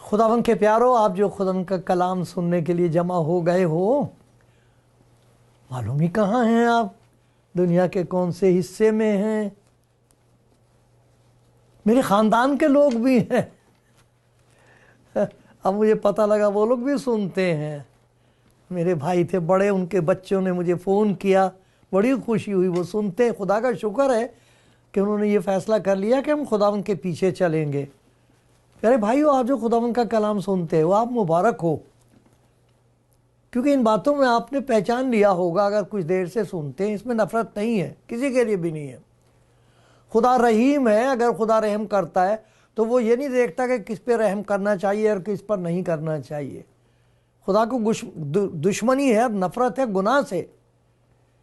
खुदावंद के प्यारो, आप जो खुदावंद का कलाम सुनने के लिए जमा हो गए हो, मालूम ही कहाँ हैं आप, दुनिया के कौन से हिस्से में हैं। मेरे ख़ानदान के लोग भी हैं। अब मुझे पता लगा वो लोग भी सुनते हैं। मेरे भाई थे बड़े, उनके बच्चों ने मुझे फ़ोन किया, बड़ी खुशी हुई, वो सुनते हैं। खुदा का शुक्र है कि उन्होंने ये फ़ैसला कर लिया कि हम खुदावंद के पीछे चलेंगे। अरे भाइयों, आप जो खुदावंद का कलाम सुनते हो, आप मुबारक हो, क्योंकि इन बातों में आपने पहचान लिया होगा, अगर कुछ देर से सुनते हैं, इसमें नफ़रत नहीं है, किसी के लिए भी नहीं है। खुदा रहीम है। अगर खुदा रहम करता है तो वो ये नहीं देखता कि किस पे रहम करना चाहिए और किस पर नहीं करना चाहिए। खुदा को दुश्मनी है, नफ़रत है गुनाह से।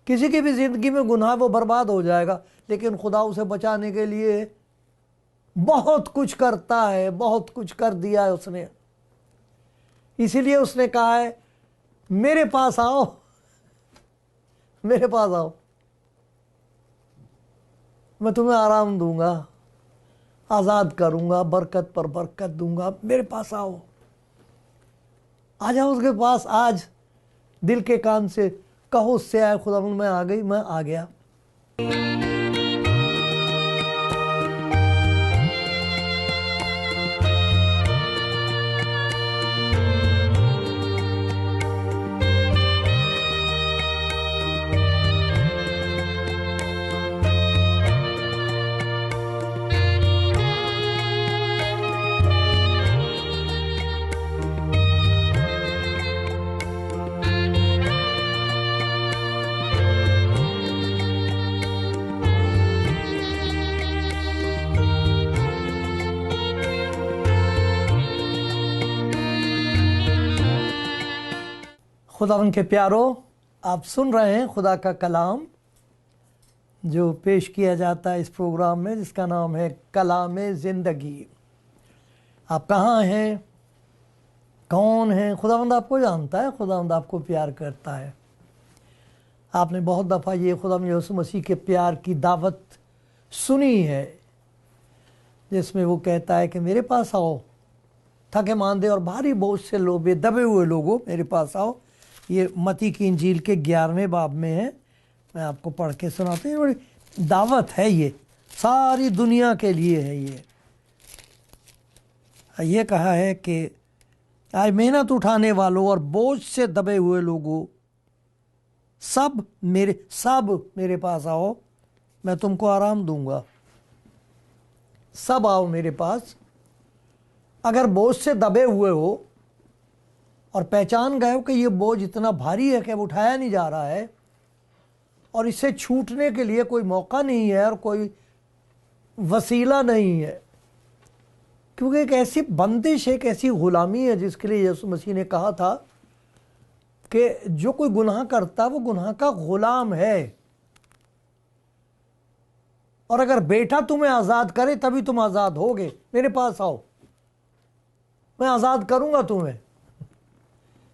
किसी की भी ज़िंदगी में गुनाह, वो बर्बाद हो जाएगा, लेकिन खुदा उसे बचाने के लिए बहुत कुछ करता है, बहुत कुछ कर दिया है उसने। इसीलिए उसने कहा है, मेरे पास आओ, मेरे पास आओ, मैं तुम्हें आराम दूंगा, आज़ाद करूंगा, बरकत पर बरकत दूंगा। मेरे पास आओ, आ जाओ उसके पास। आज दिल के कान से कहो उससे, आए खुदावंद मैं आ गई, मैं आ गया। खुदावन के प्यारों, आप सुन रहे हैं खुदा का कलाम जो पेश किया जाता है इस प्रोग्राम में, जिसका नाम है कलाम ज़िंदगी। आप कहाँ हैं, कौन हैं? खुदावंद आपको जानता है, खुदावंद आपको प्यार करता है। आपने बहुत दफ़ा ये खुदावंद यीशु मसीह के प्यार की दावत सुनी है, जिसमें वो कहता है कि मेरे पास आओ थके मांदे और भारी बोझ से लोभे दबे हुए लोगों, मेरे पास आओ। ये मत्ती की इंजील के 11वें बाब में है। मैं आपको पढ़ के सुनाता हूँ। बड़ी दावत है, ये सारी दुनिया के लिए है। ये कहा है कि आज मेहनत उठाने वालों और बोझ से दबे हुए लोगों, सब मेरे पास आओ, मैं तुमको आराम दूंगा। सब आओ मेरे पास। अगर बोझ से दबे हुए हो और पहचान गए हो कि ये बोझ इतना भारी है कि अब उठाया नहीं जा रहा है और इससे छूटने के लिए कोई मौका नहीं है और कोई वसीला नहीं है, क्योंकि एक ऐसी बंदिश, एक ऐसी गुलामी है जिसके लिए यीशु मसीह ने कहा था कि जो कोई गुनाह करता वो गुनाह का गुलाम है। और अगर बेटा तुम्हें आज़ाद करे तभी तुम आज़ाद होगे। मेरे पास आओ, मैं आज़ाद करूंगा तुम्हें।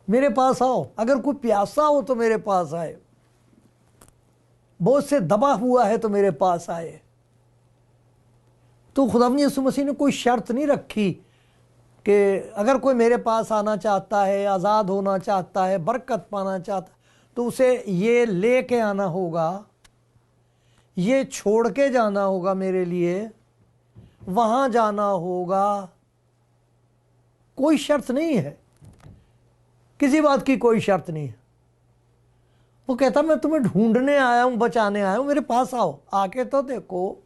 मेरे पास आओ। अगर कोई प्यासा हो तो मेरे पास आए, बोझ से दबा हुआ है तो मेरे पास आए। तो खुदावंद यीशु मसीह ने कोई शर्त नहीं रखी कि अगर कोई मेरे पास आना चाहता है, आज़ाद होना चाहता है, बरकत पाना चाहता, तो उसे ये लेके आना होगा, ये छोड़ के जाना होगा, मेरे लिए वहाँ जाना होगा। कोई शर्त नहीं है, किसी बात की कोई शर्त नहीं है। वो कहता मैं तुम्हें ढूंढने आया हूं, बचाने आया हूं, मेरे पास आओ, आके तो देखो।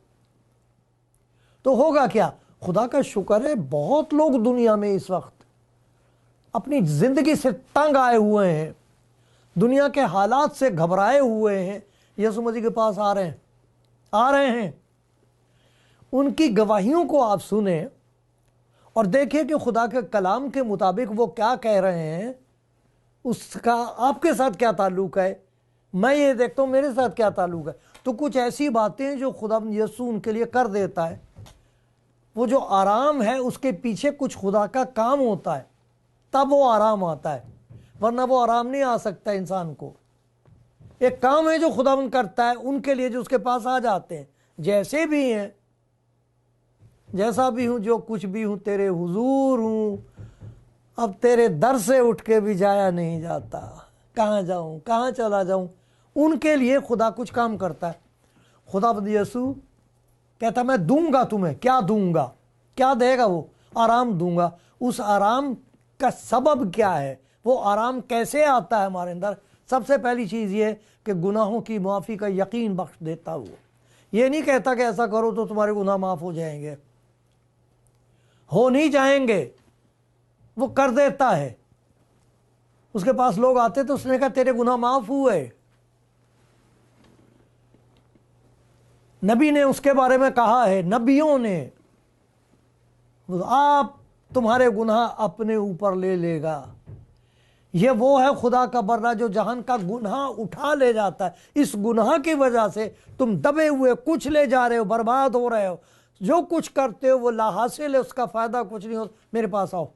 तो होगा क्या? खुदा का शुक्र है, बहुत लोग दुनिया में इस वक्त अपनी जिंदगी से तंग आए हुए हैं, दुनिया के हालात से घबराए हुए हैं, यीशु मसीह के पास आ रहे हैं। उनकी गवाहियों को आप सुने और देखिए कि खुदा के कलाम के मुताबिक वो क्या कह रहे हैं, उसका आपके साथ क्या ताल्लुक है। मैं ये देखता हूँ मेरे साथ क्या ताल्लुक है। तो कुछ ऐसी बातें जो खुदा यीशु उनके लिए कर देता है, वो जो आराम है उसके पीछे कुछ खुदा का काम होता है, तब वो आराम आता है, वरना वो आराम नहीं आ सकता इंसान को। एक काम है जो खुदावंद करता है उनके लिए जो उसके पास आ जाते हैं, जैसे भी हैं, जैसा भी हूँ, जो कुछ भी हूँ, तेरे हुजूर हूँ, अब तेरे दर से उठ के भी जाया नहीं जाता, कहाँ जाऊँ, कहाँ चला जाऊँ। उनके लिए खुदा कुछ काम करता है। खुदावंद यीशु कहता मैं दूंगा तुम्हें। क्या दूंगा? क्या देगा वो? आराम दूंगा। उस आराम का सबब क्या है? वो आराम कैसे आता है हमारे अंदर? सबसे पहली चीज़ ये कि गुनाहों की माफ़ी का यकीन बख्श देता हुआ। ये नहीं कहता कि ऐसा करो तो तुम्हारे गुनाह माफ़ हो जाएंगे, हो नहीं जाएंगे, वो कर देता है। उसके पास लोग आते तो उसने कहा तेरे गुनाह माफ़ हुए। नबी ने उसके बारे में कहा है, नबियों ने, आप तुम्हारे गुनाह अपने ऊपर ले लेगा। ये वो है खुदा का बरना जो जहान का गुनाह उठा ले जाता है। इस गुनाह की वजह से तुम दबे हुए कुछ ले जा रहे हो, बर्बाद हो रहे हो, जो कुछ करते हो वो लाहासिल है, उसका फायदा कुछ नहीं हो। मेरे पास आओ,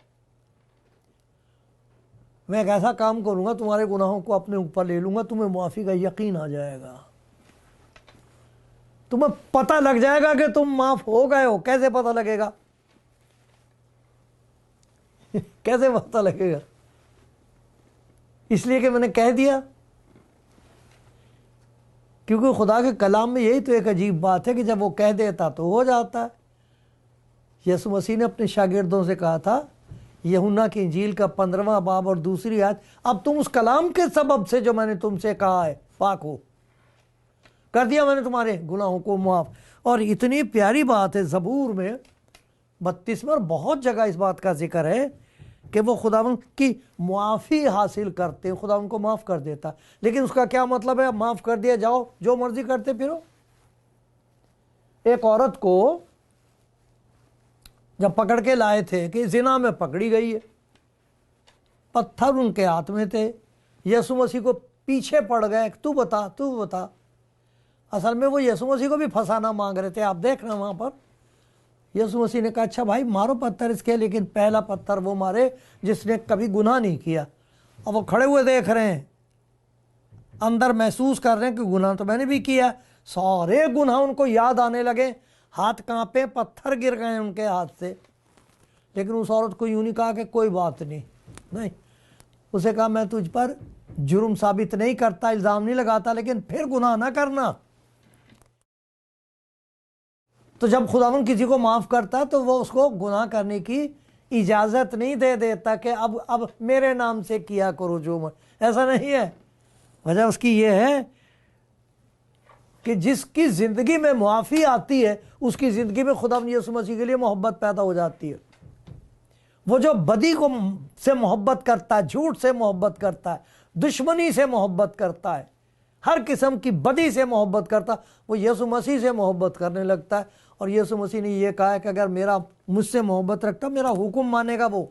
मैं एक ऐसा काम करूंगा, तुम्हारे गुनाहों को अपने ऊपर ले लूंगा, तुम्हें माफी का यकीन आ जाएगा, तुम्हें पता लग जाएगा कि तुम माफ हो गए हो। कैसे पता लगेगा? कैसे पता लगेगा? इसलिए कि मैंने कह दिया, क्योंकि खुदा के कलाम में यही तो एक अजीब बात है कि जब वो कह देता तो हो जाता है। यीशु मसीह ने अपने शागिर्दों से कहा था, यूहन्ना की इंजील का 15वां बाब और दूसरी आयत, अब तुम उस कलाम के सबब से जो मैंने तुमसे कहा है पाक हो, कर दिया मैंने तुम्हारे गुनाहों को माफ। और इतनी प्यारी बात है ज़बूर में 32 में, और बहुत जगह इस बात का जिक्र है कि वो खुदावंद की मुआफ़ी हासिल करते हैं, खुदा उनको माफ़ कर देता। लेकिन उसका क्या मतलब है? माफ़ कर दिया, जाओ जो मर्जी करते फिरो। एक औरत को जब पकड़ के लाए थे कि जिना में पकड़ी गई है, पत्थर उनके हाथ में थे, यीशु मसीह को पीछे पड़ गए, तू बता तू बता। असल में वो यीशु मसीह को भी फंसाना मांग रहे थे। आप देख रहे हैं वहाँ पर यीशु मसीह ने कहा अच्छा भाई मारो पत्थर इसके, लेकिन पहला पत्थर वो मारे जिसने कभी गुनाह नहीं किया। और वो खड़े हुए देख रहे हैं, अंदर महसूस कर रहे हैं कि गुनाह तो मैंने भी किया। सारे गुनाह उनको याद आने लगे, हाथ कांपे, पत्थर गिर गए उनके हाथ से। लेकिन उस औरत को यूं नहीं कहा कि कोई बात नहीं, नहीं, उसे कहा मैं तुझ पर जुर्म साबित नहीं करता, इल्जाम नहीं लगाता, लेकिन फिर गुनाह ना करना। तो जब खुदावंद किसी को माफ करता तो वो उसको गुनाह करने की इजाजत नहीं दे देता कि अब मेरे नाम से किया करो जो मैं, ऐसा नहीं है। वजह उसकी ये है कि जिसकी जिंदगी में मुआफ़ी आती है उसकी जिंदगी में खुदावंद यीशु मसीह के लिए मोहब्बत पैदा हो जाती है। वो जो बदी को से मोहब्बत करता है, झूठ से मोहब्बत करता है, दुश्मनी से मोहब्बत करता है, हर किस्म की बदी से मोहब्बत करता, वो यीशु मसीह से मोहब्बत करने लगता है। और यीशु मसीह ने ये कहा है कि अगर मेरा मुझसे मोहब्बत रखता, मेरा हुक्म मानेगा वो।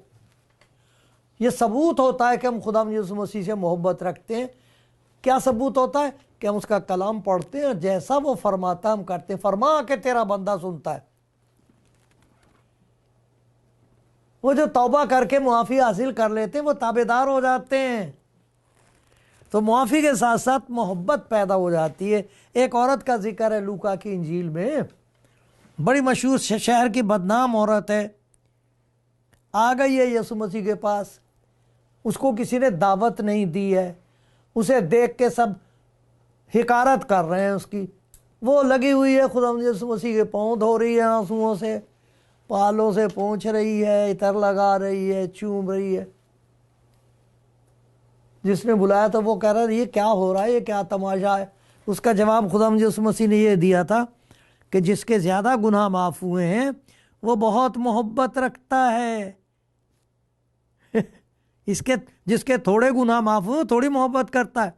ये सबूत होता है कि हम खुदा यीशु मसीह से मोहब्बत रखते हैं। क्या सबूत होता है? कि हम उसका कलाम पढ़ते हैं और जैसा वो फरमाता हम करते हैं। फरमा के तेरा बंदा सुनता है। वो जो तौबा करके मुआफ़ी हासिल कर लेते हैं वो ताबेदार हो जाते हैं। तो मुआफ़ी के साथ साथ मोहब्बत पैदा हो जाती है। एक औरत का जिक्र है लूका की इंजील में, बड़ी मशहूर शहर की बदनाम औरत है। आ गई है यीशु मसीह के पास, उसको किसी ने दावत नहीं दी है, उसे देख के सब हिकारत कर रहे हैं उसकी। वो लगी हुई है खुदा यीशु मसीह के पाँव धो रही है, आंसुओं से, पालों से पोंछ रही है, इतर लगा रही है, चूम रही है। जिसने बुलाया तो वो कह रहा है ये क्या हो रहा है, ये क्या तमाशा है। उसका जवाब खुदा यीशु मसीह ने ये दिया था कि जिसके ज़्यादा गुनाह माफ़ हुए हैं वो बहुत मोहब्बत रखता है। इसके जिसके थोड़े गुनाह माफ़ हुए थोड़ी मोहब्बत करता है।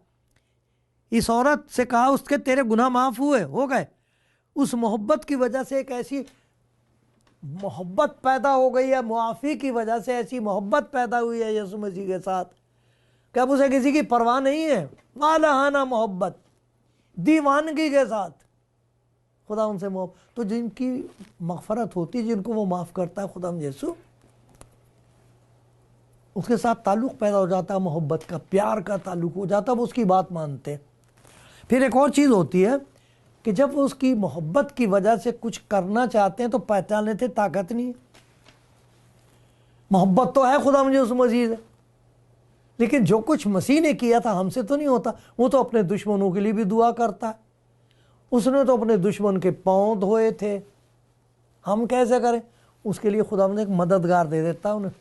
इस औरत से कहा उसके तेरे गुनाह माफ़ हुए, हो गए। उस मोहब्बत की वजह से एक ऐसी मोहब्बत पैदा हो गई है, मुआफ़ी की वजह से ऐसी मोहब्बत पैदा हुई है यीशु मसीह के साथ कि अब उसे किसी की परवाह नहीं है। मालाहाना मोहब्बत, दीवानगी के साथ खुदा उनसे मोहब्बत। तो जिनकी मग़फ़रत होती है, जिनको वो माफ़ करता है खुदा यीशु, उसके साथ ताल्लुक़ पैदा हो जाता है, मोहब्बत का, प्यार का ताल्लुक़ हो जाता है, वो उसकी बात मानते हैं। फिर एक और चीज़ होती है कि जब वो उसकी मोहब्बत की वजह से कुछ करना चाहते हैं तो पहचान लेते ताकत नहीं है। मोहब्बत तो है खुदा मुझे उस मसीह से, लेकिन जो कुछ मसीह ने किया था हमसे तो नहीं होता। वो तो अपने दुश्मनों के लिए भी दुआ करता है। उसने तो अपने दुश्मन के पाँव धोए थे, हम कैसे करें? उसके लिए खुदा ने एक मददगार दे देता उन्हें।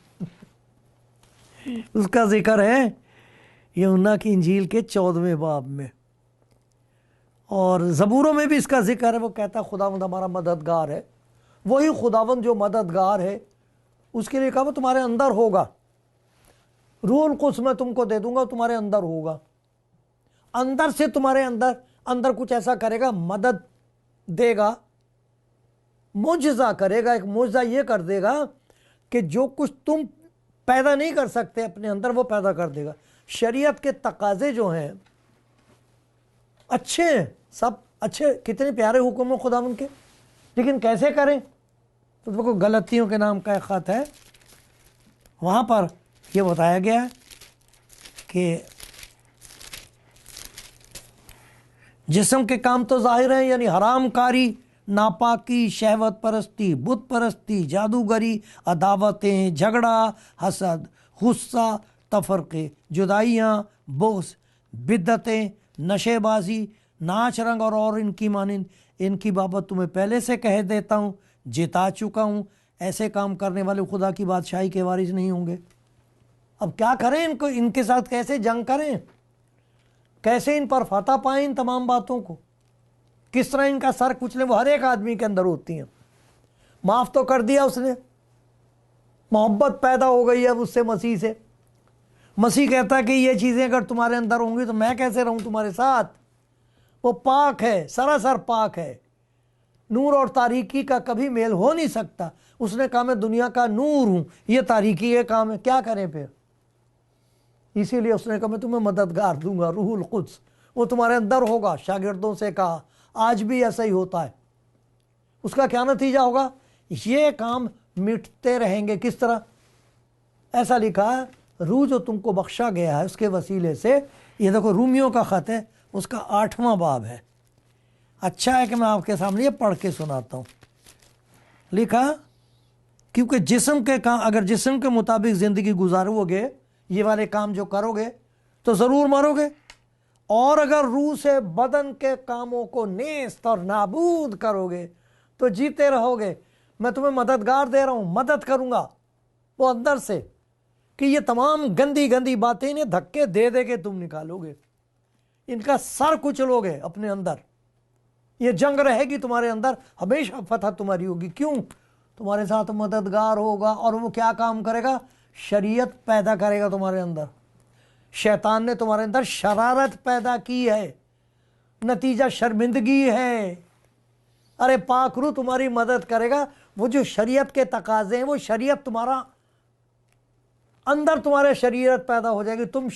उसका जिक्र है यूहन्ना की इंजील के 14वें बाब में, और ज़बूरों में भी इसका जिक्र है। वो कहता है खुदावंद हमारा मददगार है। वही खुदावंद जो मददगार है उसके लिए कहा वो तुम्हारे अंदर होगा, रूहुल कुद्स मैं तुमको दे दूंगा, तुम्हारे अंदर होगा। अंदर से तुम्हारे अंदर कुछ ऐसा करेगा, मदद देगा, मुजज़ा करेगा। एक मुजज़ा ये कर देगा कि जो कुछ तुम पैदा नहीं कर सकते अपने अंदर, वो पैदा कर देगा। शरीयत के तकाजे जो हैं अच्छे हैं, सब अच्छे, कितने प्यारे हुक्म हैं खुदा उनके, लेकिन कैसे करें? तो देखो गलतियों के नाम का एक ख़त है, वहाँ पर यह बताया गया है कि जिस्म के काम तो जाहिर हैं, यानी हरामकारी, नापाकी, शहवत परस्ती, बुत परस्ती, जादूगरी, अदावतें, झगड़ा, हसद, गुस्सा, तफरक़े, जुदाइयाँ, बुग़्ज़, बिद्दतें, नशेबाजी, नाच रंग और इनकी मानिंद। इनकी बाबत तुम्हें पहले से कह देता हूँ, जिता चुका हूँ। ऐसे काम करने वाले खुदा की बादशाही के वारिस नहीं होंगे। अब क्या करें? इनको, इनके साथ कैसे जंग करें? कैसे इन पर फतह पाएं? इन तमाम बातों को किस तरह इनका सर कुचले? वो हर एक आदमी के अंदर होती हैं। माफ़ तो कर दिया उसने, मोहब्बत पैदा हो गई है उससे, मसीह से। मसीह कहता है कि ये चीज़ें अगर तुम्हारे अंदर होंगी तो मैं कैसे रहूं तुम्हारे साथ? वो पाक है, सरासर पाक है। नूर और तारीकी का कभी मेल हो नहीं सकता। उसने कहा मैं दुनिया का नूर हूं, ये तारीकी है काम है। क्या करें फिर? इसीलिए उसने कहा मैं तुम्हें मददगार दूंगा, रूहुल कुद्स, वो तुम्हारे अंदर होगा। शागिर्दों से कहा, आज भी ऐसा ही होता है। उसका क्या नतीजा होगा? ये काम मिटते रहेंगे। किस तरह? ऐसा लिखा है, रूह जो तुमको बख्शा गया है उसके वसीले से, ये देखो रूमियों का ख़त है, उसका 8वां बाब है। अच्छा है कि मैं आपके सामने ये पढ़ के सुनाता हूँ। लिखा, क्योंकि जिस्म के काम, अगर जिस्म के मुताबिक ज़िंदगी गुजारोगे, ये वाले काम जो करोगे, तो ज़रूर मरोगे। और अगर रूह से बदन के कामों को नेस्त और नाबूद करोगे तो जीते रहोगे। मैं तुम्हें मददगार दे रहा हूँ, मदद करूँगा वो अंदर से, कि ये तमाम गंदी गंदी बातें इन्हें धक्के दे दे के तुम निकालोगे, इनका सर कुचलोगे अपने अंदर। ये जंग रहेगी तुम्हारे अंदर, हमेशा फतह तुम्हारी होगी। क्यों? तुम्हारे साथ मददगार होगा। और वो क्या काम करेगा? शरीयत पैदा करेगा तुम्हारे अंदर। शैतान ने तुम्हारे अंदर शरारत पैदा की है, नतीजा शर्मिंदगी है। अरे पाक रूह तुम्हारी मदद करेगा। वो जो शरीयत के तकाजे हैं, वो शरीयत तुम्हारा अंदर, तुम्हारे शरीयत पैदा हो जाएगी, तुम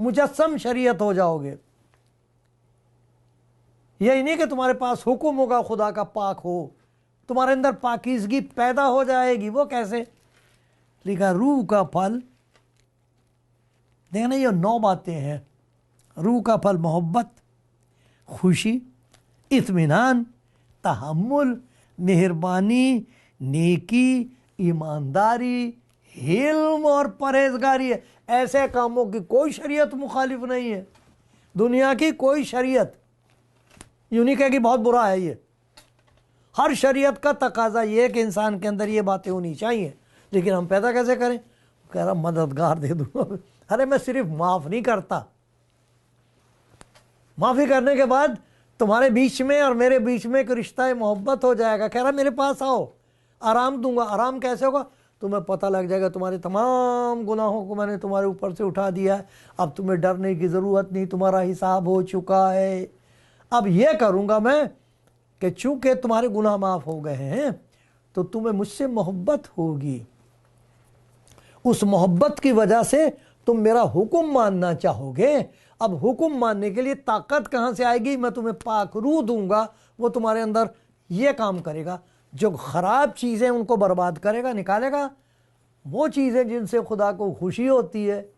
मुजस्सम शरीयत हो जाओगे। यही नहीं कि तुम्हारे पास हुक्म होगा खुदा का पाक हो, तुम्हारे अंदर पाकीज़गी पैदा हो जाएगी। वो कैसे? लिखा, रूह का फल, देखना ये 9 बातें हैं। रूह का फल मोहब्बत, खुशी, इत्मीनान, तहम्मुल, मेहरबानी, नेकी, ईमानदारी, हिल्म और परहेजगारी है। ऐसे कामों की कोई शरीयत मुखालिफ नहीं है, दुनिया की कोई शरीयत। यूं नहीं कहेगी बहुत बुरा है ये। हर शरीयत का तकाजा ये है कि इंसान के अंदर ये बातें होनी चाहिए। लेकिन हम पैदा कैसे करें? कह रहा मददगार दे दूंगा। अरे मैं सिर्फ माफ़ नहीं करता, माफ़ी करने के बाद तुम्हारे बीच में और मेरे बीच में एक रिश्ता मोहब्बत हो जाएगा। कह रहा मेरे पास आओ, आराम दूंगा। आराम कैसे होगा? तुम्हें पता लग जाएगा तुम्हारे तमाम गुनाहों को मैंने तुम्हारे ऊपर से उठा दिया है, अब तुम्हें डरने की ज़रूरत नहीं, तुम्हारा हिसाब हो चुका है। अब यह करूँगा मैं कि चूँकि तुम्हारे गुनाह माफ़ हो गए हैं तो तुम्हें मुझसे मोहब्बत होगी। उस मोहब्बत की वजह से तुम मेरा हुक्म मानना चाहोगे। अब हुक्म मानने के लिए ताकत कहाँ से आएगी? मैं तुम्हें पाक रूह दूंगा, वो तुम्हारे अंदर ये काम करेगा, जो ख़राब चीज़ें उनको बर्बाद करेगा, निकालेगा। वो चीज़ें जिनसे खुदा को खुशी होती है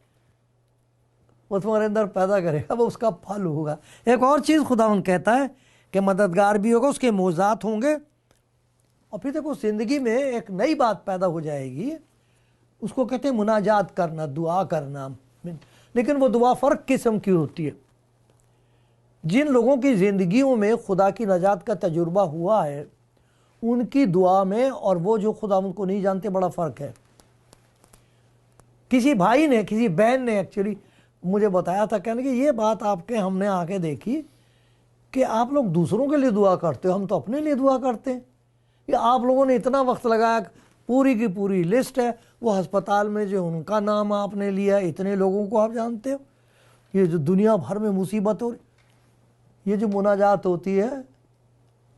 वो तुम्हारे अंदर पैदा करेगा, वो उसका फल होगा। एक और चीज़ खुदावंद कहता है कि मददगार भी होगा, उसके मौज़ात होंगे। और फिर देखो ज़िंदगी में एक नई बात पैदा हो जाएगी, उसको कहते हैं मुनाजात करना, दुआ करना। लेकिन वो दुआ फ़र्क किस्म की होती है। जिन लोगों की ज़िंदगियों में खुदा की नजात का तजुर्बा हुआ है, उनकी दुआ में और वो जो खुदा उनको नहीं जानते बड़ा फ़र्क है। किसी भाई ने, किसी बहन ने एक्चुअली मुझे बताया था, कहने कि ये बात आपके हमने आके देखी कि आप लोग दूसरों के लिए दुआ करते हो, हम तो अपने लिए दुआ करते हैं। ये आप लोगों ने इतना वक्त लगाया, पूरी की पूरी लिस्ट है, वो अस्पताल में जो उनका नाम आपने लिया, इतने लोगों को आप जानते हो। ये जो दुनिया भर में मुसीबत हो रही, ये जो मुनाजात होती है,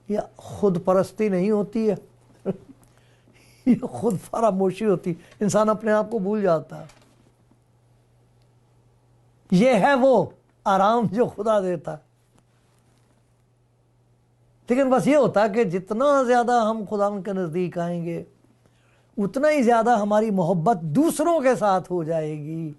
ये खुद परस्ती नहीं होती है ये खुद फरामोशी होती है। इंसान अपने आप को भूल जाता है। ये है वो आराम जो खुदा देता है। लेकिन बस ये होता है कि जितना ज़्यादा हम खुदा के नज़दीक आएंगे, उतना ही ज़्यादा हमारी मोहब्बत दूसरों के साथ हो जाएगी।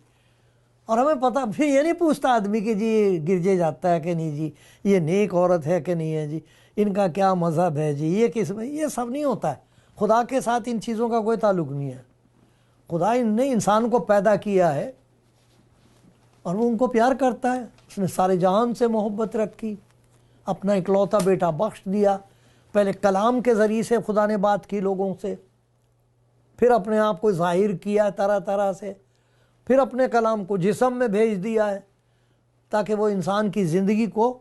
और हमें पता, फिर ये नहीं पूछता आदमी कि जी गिरजे जाता है कि नहीं जी, ये नेक औरत है कि नहीं है जी, इनका क्या मज़हब है जी, ये किस में, ये सब नहीं होता है। खुदा के साथ इन चीज़ों का कोई ताल्लुक़ नहीं है। खुदा ने इंसान को पैदा किया है और वो उनको प्यार करता है। उसने सारे जहान से मोहब्बत रखी, अपना इकलौता बेटा बख्श दिया। पहले कलाम के ज़रिए से खुदा ने बात की लोगों से, फिर अपने आप को ज़ाहिर किया तरह तरह से, फिर अपने कलाम को जिस्म में भेज दिया है ताकि वो इंसान की ज़िंदगी को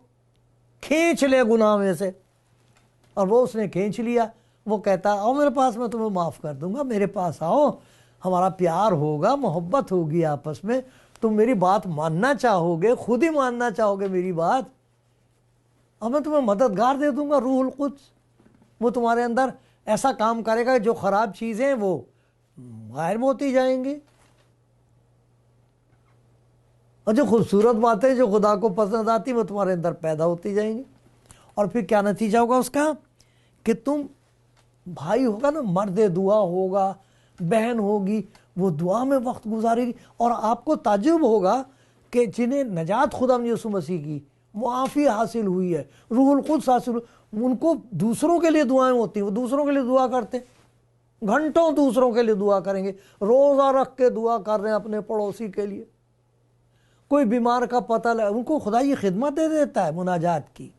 खींच ले गुनाह में से। और वो उसने खींच लिया। वो कहता आओ मेरे पास, मैं तुम्हें माफ़ कर दूंगा, मेरे पास आओ, हमारा प्यार होगा, मोहब्बत होगी आपस में, तुम मेरी बात मानना चाहोगे, खुद ही मानना चाहोगे मेरी बात, और मैं तुम्हें मददगार दे दूंगा, रूहुल कुद्स। वो तुम्हारे अंदर ऐसा काम करेगा, जो ख़राब चीज़ें वो गायब होती जाएंगी। और जो खूबसूरत बातें जो खुदा को पसंद आती वो तुम्हारे अंदर पैदा होती जाएंगी। और फिर क्या नतीजा होगा उसका कि तुम, भाई होगा ना, मर्द दुआ होगा, बहन होगी, वो दुआ में वक्त गुजारेगी। और आपको ताज्जुब होगा कि जिन्हें नजात खुदा यीशु मसीह की मुआफ़ी हासिल हुई है, रूहुल कुद्स हासिल हुई, उनको दूसरों के लिए दुआएं होती हैं, वो दूसरों के लिए दुआ करते हैं, घंटों दूसरों के लिए दुआ करेंगे, रोज़ा रख के दुआ कर रहे हैं अपने पड़ोसी के लिए। कोई बीमार का पता लगा, उनको खुदा ये खिदमत दे देता है मुनाजात की।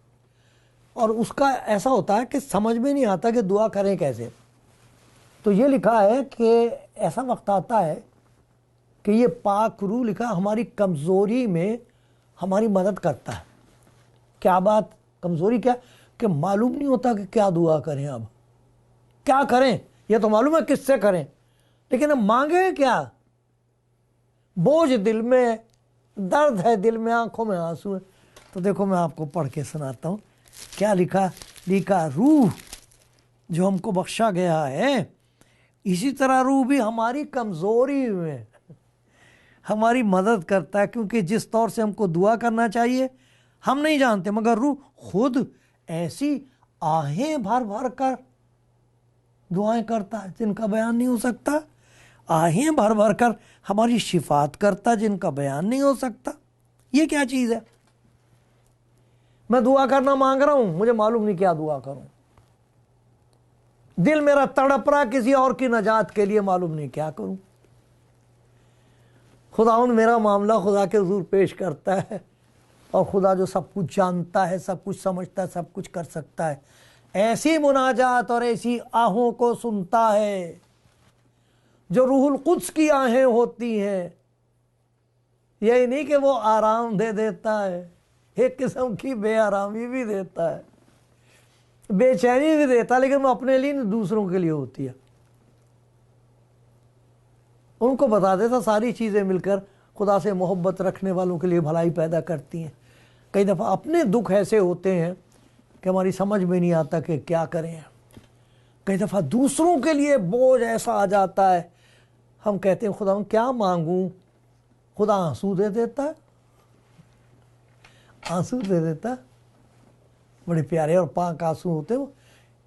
और उसका ऐसा होता है कि समझ में नहीं आता कि दुआ करें कैसे। तो ये लिखा है कि ऐसा वक्त आता है कि ये पाक रूह लिखा हमारी कमज़ोरी में हमारी मदद करता है। क्या बात, कमज़ोरी क्या कि मालूम नहीं होता कि क्या दुआ करें, अब क्या करें, ये तो मालूम है किससे करें, लेकिन अब मांगे क्या। बोझ दिल में, दर्द है दिल में, आंखों में आंसू है। तो देखो मैं आपको पढ़ के सुनाता हूँ क्या लिखा रूह जो हमको बख्शा गया है, इसी तरह रूह भी हमारी कमज़ोरी में हमारी मदद करता है, क्योंकि जिस तौर से हमको दुआ करना चाहिए हम नहीं जानते, मगर रूह खुद ऐसी आहें भर भर कर दुआएं करता है जिनका बयान नहीं हो सकता। आहें भर भर कर हमारी शिफात करता जिनका बयान नहीं हो सकता। ये क्या चीज़ है। मैं दुआ करना मांग रहा हूं, मुझे मालूम नहीं क्या दुआ करूं। दिल मेरा तड़प रहा किसी और की नजात के लिए, मालूम नहीं क्या करूं। खुदावंद मेरा मामला खुदा के हुजूर पेश करता है, और खुदा जो सब कुछ जानता है, सब कुछ समझता है, सब कुछ कर सकता है, ऐसी मुनाजात और ऐसी आहों को सुनता है जो रूहुल कुद्स की आहें होती हैं। यही नहीं कि वो आराम दे देता है, एक किस्म की बेआरामी भी देता है, बेचैनी भी देता है, लेकिन वो अपने लिए नहीं दूसरों के लिए होती है। उनको बता देता सारी चीज़ें मिलकर खुदा से मोहब्बत रखने वालों के लिए भलाई पैदा करती हैं। कई दफ़ा अपने दुख ऐसे होते हैं कि हमारी समझ में नहीं आता कि क्या करें। कई दफ़ा दूसरों के लिए बोझ ऐसा आ जाता है, हम कहते हैं खुदा क्या मांगूं, खुदा आंसू दे देता है, आंसू दे देता है। बड़े प्यारे और पाक आंसू होते हैं।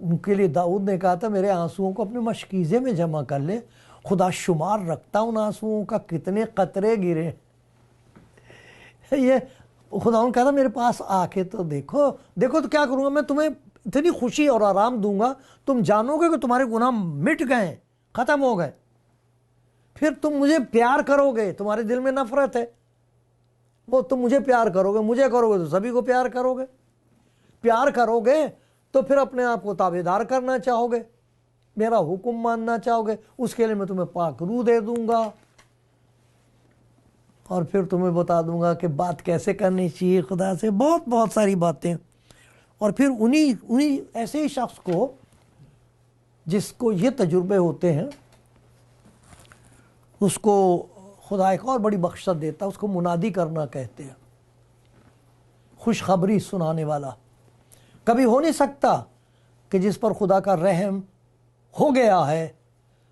उनके लिए दाऊद ने कहा था मेरे आंसुओं को अपने मशकीज़े में जमा कर ले। खुदा शुमार रखता उन आंसुओं का कितने कतरे गिरे। ये खुदा कहता मेरे पास आके तो देखो, देखो तो क्या करूँगा मैं, तुम्हें इतनी खुशी और आराम दूंगा, तुम जानोगे कि तुम्हारे गुनाह मिट गए, ख़त्म हो गए, फिर तुम मुझे प्यार करोगे। तुम्हारे दिल में नफरत है, वो तुम मुझे प्यार करोगे, मुझे करोगे तो सभी को प्यार करोगे। प्यार करोगे तो फिर अपने आप को ताबेदार करना चाहोगे, मेरा हुक्म मानना चाहोगे, उसके लिए मैं तुम्हें पाक रूह दे दूंगा, और फिर तुम्हें बता दूंगा कि बात कैसे करनी चाहिए खुदा से, बहुत बहुत सारी बातें। और फिर उन्हीं ऐसे ही शख्स को जिसको ये तजुर्बे होते हैं, उसको खुदा एक और बड़ी बख्शत देता है, उसको मुनादी करना कहते हैं, खुशखबरी सुनाने वाला। कभी हो नहीं सकता कि जिस पर खुदा का रहम हो गया है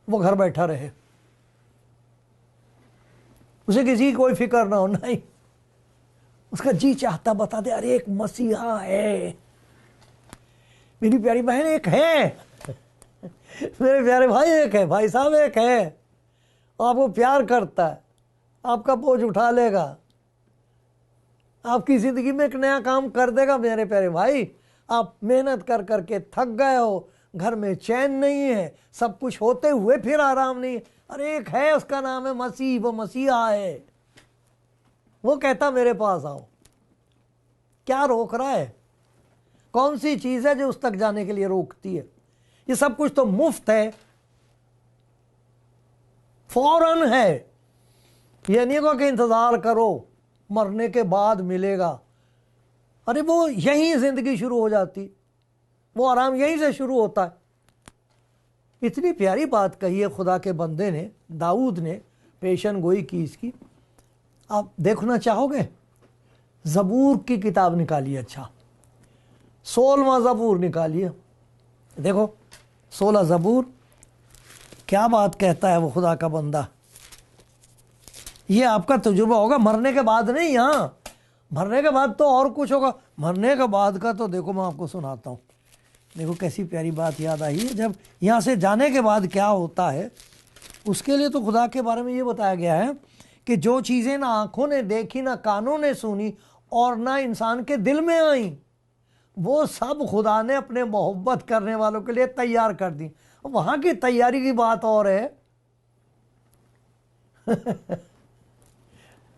वो घर बैठा रहे, उसे किसी की कोई फिक्र ना हो, नहीं, उसका जी चाहता बता दे अरे एक मसीहा है, मेरी प्यारी बहन एक है, मेरे प्यारे भाई एक है, भाई साहब एक है, आपको प्यार करता है, आपका बोझ उठा लेगा, आपकी ज़िंदगी में एक नया काम कर देगा। मेरे प्यारे भाई, आप मेहनत कर करके थक गए हो, घर में चैन नहीं है, सब कुछ होते हुए फिर आराम नहीं, अरे एक है, उसका नाम है मसीह, वो मसीहा है, वो कहता मेरे पास आओ। क्या रोक रहा है? कौन सी चीज़ है जो उस तक जाने के लिए रोकती है? ये सब कुछ तो मुफ्त है, फौरन है। ये नहीं हो कि इंतज़ार करो मरने के बाद मिलेगा। अरे वो यहीं ज़िंदगी शुरू हो जाती, वो आराम यहीं से शुरू होता है। इतनी प्यारी बात कही है खुदा के बंदे ने, दाऊद ने पेशन गोई की इसकी। आप देखना चाहोगे? ज़बूर की किताब निकालिए, अच्छा 16वां ज़बूर निकालिए, देखो 16 ज़बूर क्या बात कहता है वो खुदा का बंदा। ये आपका तजुर्बा होगा, मरने के बाद नहीं। यहाँ मरने के बाद तो और कुछ होगा, मरने के बाद का तो देखो मैं आपको सुनाता हूँ। देखो कैसी प्यारी बात याद आई है, जब यहाँ से जाने के बाद क्या होता है उसके लिए तो खुदा के बारे में ये बताया गया है कि जो चीज़ें ना आंखों ने देखी, ना कानों ने सुनी, और ना इंसान के दिल में आई, वो सब खुदा ने अपने मोहब्बत करने वालों के लिए तैयार कर दी। वहाँ की तैयारी की बात और है।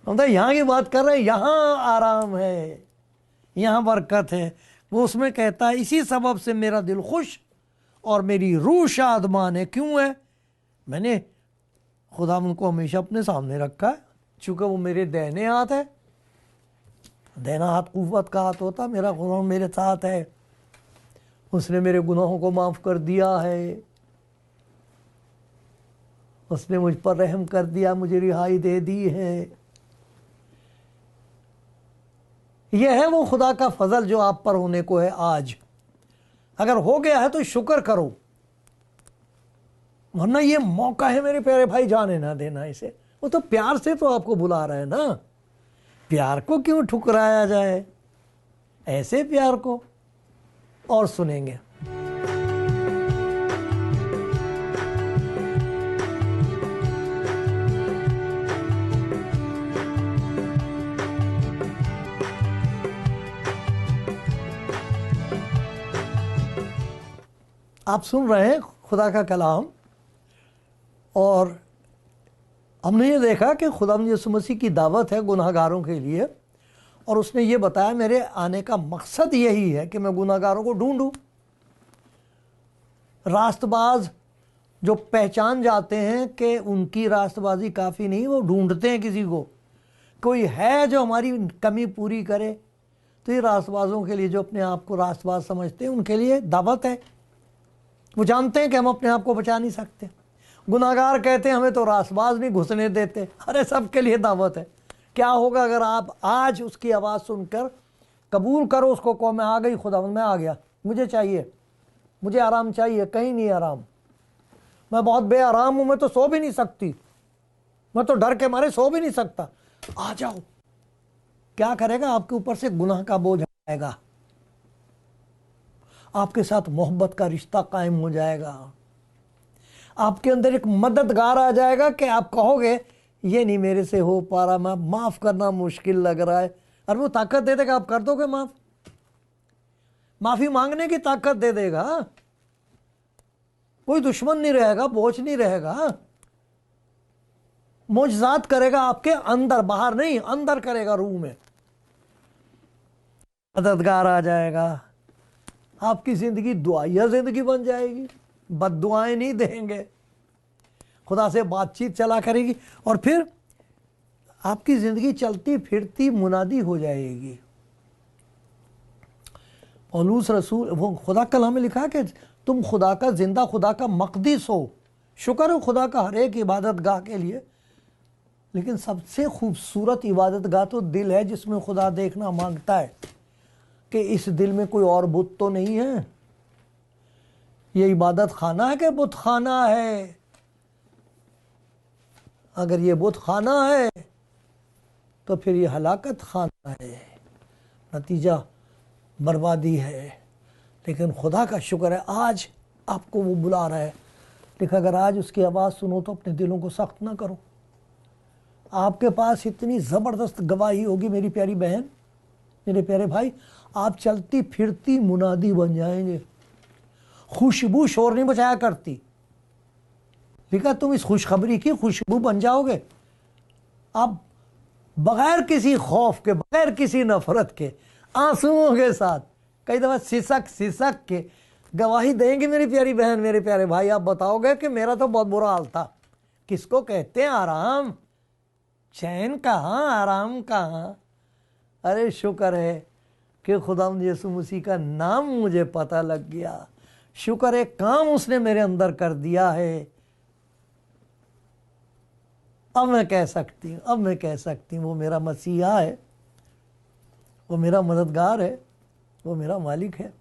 हम तो यहाँ की बात कर रहे हैं, यहाँ आराम है, यहाँ बरकत है। वो उसमें कहता है इसी सबब से मेरा दिल खुश और मेरी रूह शादमान है। क्यों है? मैंने खुदा उनको हमेशा अपने सामने रखा है, चूँकि वो मेरे दाहिने हाथ है। दाहिना हाथ कुव्वत का हाथ होता, मेरा खुदा मेरे साथ है। उसने मेरे गुनाहों को माफ़ कर दिया है, उसने मुझ पर रहम कर दिया, मुझे रिहाई दे दी है। यह है वो खुदा का फजल जो आप पर होने को है आज। अगर हो गया है तो शुक्र करो, वरना ये मौका है मेरे प्यारे भाई, जाने ना देना इसे। वो तो प्यार से तो आपको बुला रहा है ना, प्यार को क्यों ठुकराया जाए, ऐसे प्यार को। और सुनेंगे आप सुन रहे हैं खुदा का कलाम, और हमने ये देखा कि खुदा यीशु मसीह की दावत है गुनाहगारों के लिए, और उसने ये बताया मेरे आने का मकसद यही है कि मैं गुनाहगारों को ढूंढूं। रास्तबाज जो पहचान जाते हैं कि उनकी रास्तबाजी काफ़ी नहीं, वो ढूंढते हैं किसी को, कोई है जो हमारी कमी पूरी करे। तो ये रास्तबाजों के लिए, जो अपने आप को रास्तबाज समझते हैं, उनके लिए दावत है। वो जानते हैं कि हम अपने आप को बचा नहीं सकते। गुनाहगार कहते हैं हमें तो रास्तबाज नहीं घुसने देते। अरे सबके लिए दावत है। क्या होगा अगर आप आज उसकी आवाज़ सुनकर कबूल करो उसको, कहो मैं आ गई खुदा, मैं आ गया, मुझे चाहिए, मुझे आराम चाहिए, कहीं नहीं आराम, मैं बहुत बेआराम हूँ, मैं तो सो भी नहीं सकती, मैं तो डर के मारे सो भी नहीं सकता, आ जाओ। क्या करेगा? आपके ऊपर से गुनाह का बोझ आएगा, आपके साथ मोहब्बत का रिश्ता कायम हो जाएगा, आपके अंदर एक मददगार आ जाएगा कि आप कहोगे ये नहीं मेरे से हो पा रहा, मैं माफ़ करना मुश्किल लग रहा है, और वो ताकत दे देगा, आप कर दोगे माफ़, माफ़ी मांगने की ताकत दे देगा। कोई दुश्मन नहीं रहेगा, बोझ नहीं रहेगा, मोजज़ात करेगा आपके अंदर, बाहर नहीं, अंदर करेगा, रूह में मददगार आ जाएगा। आपकी ज़िंदगी दुआया ज़िंदगी बन जाएगी, बद्दुआएं नहीं देंगे, खुदा से बातचीत चला करेगी, और फिर आपकी ज़िंदगी चलती फिरती मुनादी हो जाएगी। पौलुस रसूल, वो खुदा कलाम में लिखा है कि तुम खुदा का जिंदा, खुदा का मक़दिस हो। शुक्र है खुदा का हर एक इबादत गाह के लिए, लेकिन सबसे खूबसूरत इबादत गाह तो दिल है, जिसमें खुदा देखना मांगता है कि इस दिल में कोई और बुत तो नहीं है। ये इबादत खाना है कि बुत खाना है? अगर ये बुत खाना है तो फिर ये हलाकत खाना है, नतीजा बर्बादी है। लेकिन खुदा का शुक्र है आज आपको वो बुला रहा है। लेकिन अगर आज उसकी आवाज़ सुनो तो अपने दिलों को सख्त ना करो। आपके पास इतनी ज़बरदस्त गवाही होगी मेरी प्यारी बहन, मेरे प्यारे भाई, आप चलती फिरती मुनादी बन जाएंगे। खुशबू शोर नहीं बचाया करती, लिखा तुम इस खुशखबरी की खुशबू बन जाओगे। आप बगैर किसी खौफ के, बगैर किसी नफरत के, आंसुओं के साथ, कई दफ़ा सिसक सिसक के गवाही देंगे मेरी प्यारी बहन, मेरे प्यारे भाई। आप बताओगे कि मेरा तो बहुत बुरा हाल था। किसको कहते हैं आराम? चैन कहाँ, आराम कहाँ? अरे शुक्र है कि खुदावंद यीशु मसीह का नाम मुझे पता लग गया। शुक्र है काम उसने मेरे अंदर कर दिया है। अब मैं कह सकती हूँ, अब मैं कह सकती हूँ वो मेरा मसीहा है, वो मेरा मददगार है, वो मेरा मालिक है।